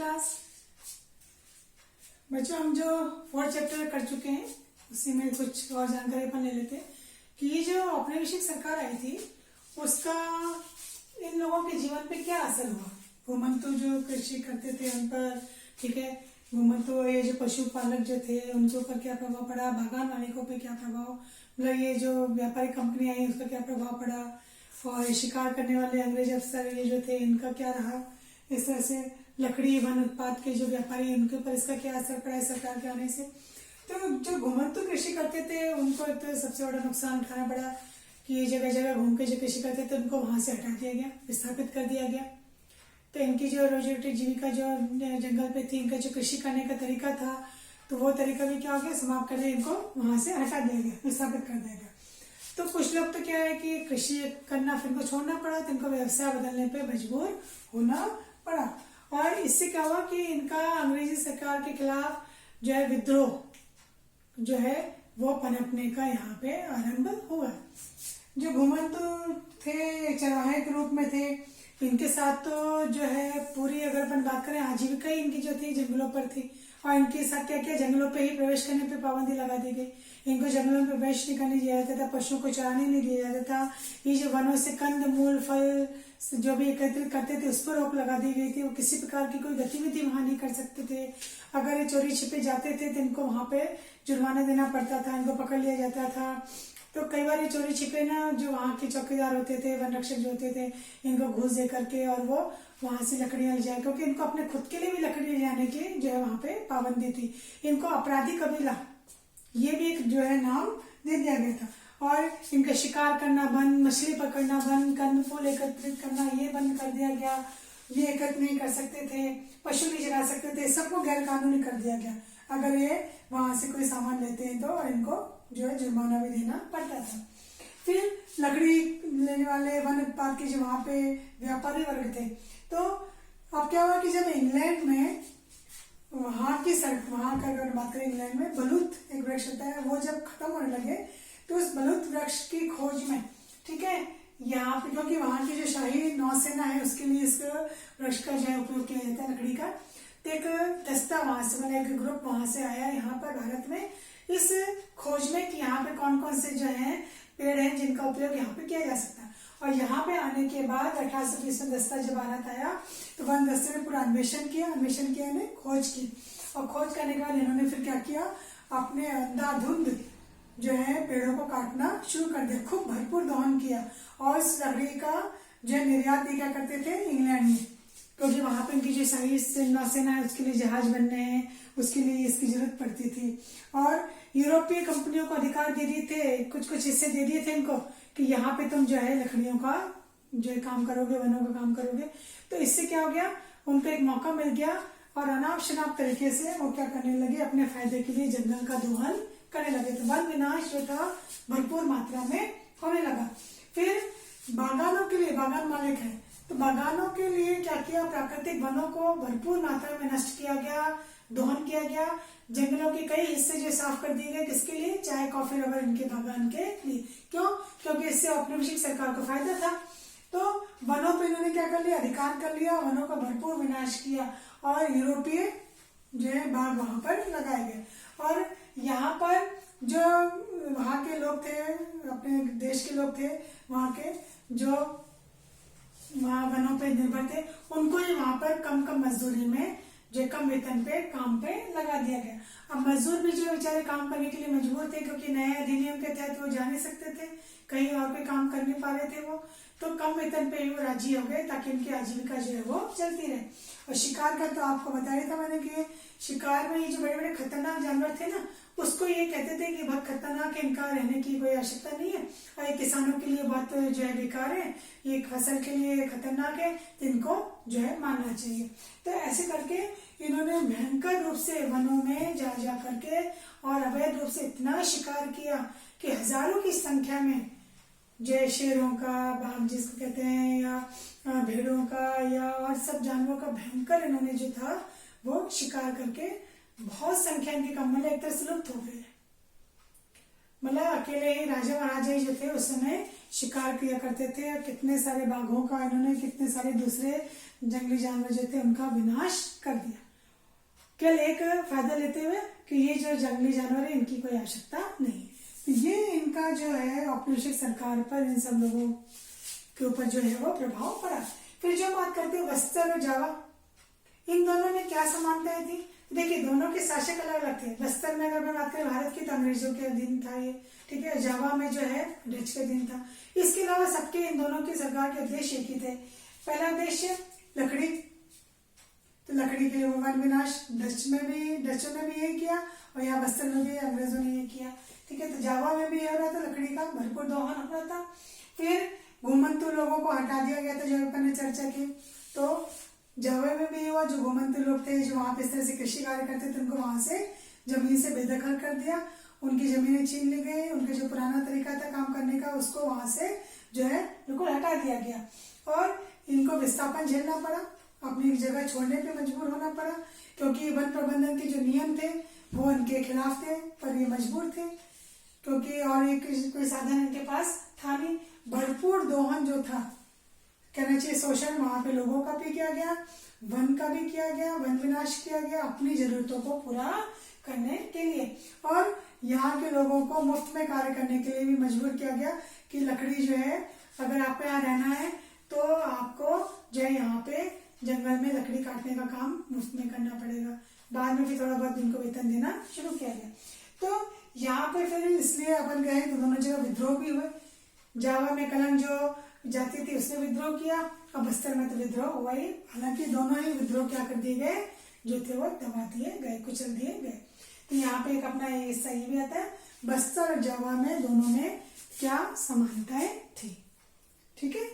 Class. बच्चों हम जो 4th चैप्टर कर चुके हैं उसी में कुछ और जानकारी अपन ले लेते हैं कि ये जो औपनिवेशिक सरकार आई थी उसका इन लोगों के जीवन पे क्या असर हुआ। घुमंतु जो कृषि करते थे उन पर, ठीक है, घुमंतु ये जो पशुपालक जो थे उनके ऊपर क्या प्रभाव पड़ा, बागान मालिकों पे क्या प्रभाव, मतलब ये जो व्यापारिक कंपनी आई उसका क्या प्रभाव पड़ा, और शिकार करने वाले अंग्रेज अफसर ये जो थे इनका क्या रहा। इस तरह से लकड़ी वन उत्पाद के जो व्यापारी उनके ऊपर इसका क्या असर पड़ा है सरकार के आने से। तो जो घुमंतु कृषि करते थे उनको तो सबसे बड़ा नुकसान उठाना पड़ा कि जगह जगह घूम के जो कृषि करते थे उनको वहां से हटा दिया गया, विस्थापित कर दिया गया। तो इनकी जो रोजी रोटी जीविका जो जंगल पे थी, इनका जो कृषि करने का तरीका था तो वो तरीका भी क्या हो गया, समाप्त कर दिया, इनको वहां से हटा दिया गया, विस्थापित कर दिया गया। तो कुछ लोग तो क्या है कि कृषि करना फिर इनको छोड़ना पड़ा, तो इनको व्यवसाय बदलने पे मजबूर होना पड़ा। और इससे क्या हुआ कि इनका अंग्रेजी सरकार के खिलाफ जो है विद्रोह जो है वो पनपने का यहाँ पे आरंभ हुआ। जो घुमंतु थे चरवाहे के रूप में थे, इनके साथ तो जो है पूरी अगर अपन बात करें आजीविका ही इनकी जो थी जंगलों पर थी, और इनके साथ क्या किया, जंगलों पे ही प्रवेश करने पे पाबंदी लगा दी गई। इनको जंगलों में प्रवेश नहीं करने दिया जाता था, पशुओं को चराने नहीं दिया जाता था। ये जो वनों से कंद मूल फल जो भी एकत्रित करते थे उस पर रोक लगा दी गई थी। वो किसी प्रकार की कोई गतिविधि वहां नहीं कर सकते थे। अगर ये चोरी छिपे जाते थे तो इनको वहां पे जुर्माना देना पड़ता था, इनको पकड़ लिया जाता था। तो कई बार ये चोरी छिपे ना जो वहाँ के चौकीदार होते थे, वन रक्षक जो होते थे, इनको घूस दे करके और वो वहां से लकड़ियां ले जाए, क्योंकि इनको अपने खुद के लिए भी लकड़ी ले जाने की जो है वहां पे पाबंदी थी। इनको अपराधी कबीला ये भी एक जो है नाम दे दिया गया था। और इनका शिकार करना बंद, मछली पकड़ना बंद, कंद फूल एकत्रित करना ये बंद कर दिया गया। ये एकत्र नहीं कर सकते थे, पशु नहीं चरा सकते थे, सबको गैर कानूनी कर दिया गया। अगर ये वहां से कोई सामान लेते हैं तो और इनको जो है जुर्माना भी देना पड़ता था। फिर लकड़ी लेने वाले वन उत्पाद के जो वहां पे व्यापारी वर्ग थे, तो अब क्या हुआ कि जब इंग्लैंड में वहां का अगर बात करें, इंग्लैंड में बलूत एक वृक्ष होता है, वो जब खत्म होने लगे तो उस बलूत वृक्ष की खोज में, ठीक है, यहाँ पे क्योंकि वहां की जो शाही नौसेना है उसके लिए इस वृक्ष का जो है उपयोग किया जाता है लकड़ी का। तो एक दस्ता वहां से, मतलब एक ग्रुप वहां से आया यहाँ पर भारत में इस खोज में कि यहाँ पे कौन कौन से जो है पेड़ हैं जिनका उपयोग यहाँ पे किया जा सकता है। और यहाँ पे आने के बाद 1820 में दस्ता जब भारत आया तो वन दस्ते ने पूरा अन्वेषण किया इन्हें खोज की। और खोज करने के बाद इन्होंने फिर क्या किया, अपने अंधाधुंध जो है पेड़ों को काटना शुरू कर दिया, खूब भरपूर दोहन किया। और इस लकड़ी का जो निर्यात भी क्या करते थे इंग्लैंड में, क्योंकि वहां पर इनकी जो शाही नौसेना है उसके लिए जहाज बनने हैं, उसके लिए इसकी जरूरत पड़ती थी। और यूरोपीय कंपनियों को अधिकार दे दिए थे, कुछ कुछ हिस्से दे दिए थे इनको कि यहाँ पे तुम जो है लकड़ियों का जो है काम करोगे, वनों का काम करोगे। तो इससे क्या हो गया, उनको एक मौका मिल गया और अनाप शनाप तरीके से वो क्या करने लगे, अपने फायदे के लिए जंगल का दोहन करने लगे। तो वन विनाश जो था भरपूर मात्रा में होने लगा। फिर बागानों के लिए, बागान मालिक है तो बागानों के लिए क्या किया, प्राकृतिक वनों को भरपूर मात्रा में नष्ट किया गया, दोहन किया गया। जंगलों के कई हिस्से जो साफ कर दिए गए, किसके लिए, चाय कॉफी रबर इनके बागान के लिए। क्यों, क्योंकि इससे औपनिवेशिक सरकार को फायदा था। तो वनों पे इन्होंने क्या कर लिया, अधिकार कर लिया, वनों का भरपूर विनाश किया और यूरोपीय जो है बाग वहां पर लगाए गए। और यहाँ पर जो वहां के लोग थे, अपने देश के लोग थे, वहां के जो वहां वनों पे निर्भर थे, उनको ही वहां पर कम कम मजदूरी में जो कम वेतन पे काम पे लगा दिया गया। अब मजदूर भी जो बेचारे काम करने के लिए मजबूर थे, क्योंकि नए अधिनियम के तहत वो जा नहीं सकते थे, कहीं और कोई काम कर नहीं पा रहे थे वो, तो कम वेतन पे ही वो राजी हो गए ताकि उनकी आजीविका जो है वो चलती रहे। और शिकार का तो आपको बताया था मैंने कि शिकार में ये जो बड़े बड़े खतरनाक जानवर थे ना, उसको ये कहते थे कि बहुत खतरनाक है, इनका रहने की कोई आवश्यकता नहीं है और ये किसानों के लिए बहुत जो है बेकार है, ये फसल के लिए खतरनाक है, तो इनको जो है मारना चाहिए। तो ऐसे करके इन्होंने भयंकर रूप से वनों में जा जा करके और अवैध रूप से इतना शिकार किया कि हजारों की संख्या में जो शेरों का, बाघ जिसको कहते हैं, या भेड़ों का, या और सब जानवरों का भयंकर इन्होंने जो था वो शिकार करके बहुत संख्या इनकी कम, मतलब एक तरह से लुप्त हो गए। मतलब अकेले ही राजा महाराजा ही जो थे उस समय शिकार किया करते थे। कितने सारे बाघों का इन्होंने, कितने सारे दूसरे जंगली जानवर जो थे उनका विनाश कर दिया। केवल एक फायदा लेते हुए कि ये जो जंगली जानवर है इनकी कोई आवश्यकता नहीं है। तो ये इनका जो है औपनिवेशिक सरकार पर इन सब लोगों के ऊपर जो है वो प्रभाव पड़ा। फिर जो बात करते हैं बस्तर और जावा, इन दोनों में क्या समानताएं थी? देखिए दोनों के शासक अलग अलग थे। बस्तर में अगर मैं बात करें भारत की तो अंग्रेजों के अधीन था ये, ठीक है। जावा में जो है डच के अधीन था। इसके अलावा सबके इन दोनों की सरकार के उद्देश्य एक ही थे। पहला उद्देश्य लकड़ी, तो लकड़ी के लिए वन विनाश डचों ने भी यही किया और यहाँ बस्तर में भी अंग्रेजों ने यही किया, ठीक है। तो जावा में भी यह हो रहा था, लकड़ी का भरपूर दोहन हो रहा था। फिर घुमंतु लोगों को हटा दिया गया था, जो अपन ने चर्चा की। तो जावा में भी हुआ, जो घुमंतु लोग थे जो वहां पे इस तरह से कृषि कार्य करते थे उनको वहां से जमीन से बेदखल कर दिया, उनकी जमीनें छीन ली गई, उनका जो पुराना तरीका था काम करने का उसको वहां से जो है बिल्कुल हटा दिया गया और इनको विस्थापन झेलना पड़ा, अपनी जगह छोड़ने पे मजबूर होना पड़ा, क्योंकि वन प्रबंधन के जो नियम थे वो उनके खिलाफ थे, पर ये मजबूर थे क्योंकि और एक कोई साधन इनके पास था नहीं। भरपूर दोहन जो था, कहना चाहिए शोषण वहां पे लोगों का भी किया गया, वन का भी किया गया, वन विनाश किया गया अपनी जरूरतों को पूरा करने के लिए। और यहाँ के लोगों को मुफ्त में कार्य करने के लिए भी मजबूर किया गया कि लकड़ी जो है अगर आपको यहाँ रहना है तो आपको जो है यहाँ पे जंगल में लकड़ी काटने का काम मुफ्त में करना पड़ेगा। बाद में भी थोड़ा बहुत इनको वेतन देना शुरू किया गया। तो यहाँ पे फिर इसलिए अपन गए तो दोनों जगह विद्रोह भी हुए। जावा में कलंग जो जाति थी उसने विद्रोह किया और बस्तर में तो विद्रोह हुआ ही। हालांकि दोनों ही विद्रोह क्या कर दिए गए, जो थे वो दबा दिए गए, कुचल दिए गए। तो यहाँ पे एक अपना ये सही भी आता है, बस्तर और जावा में दोनों में क्या समानताएं थी, ठीक है।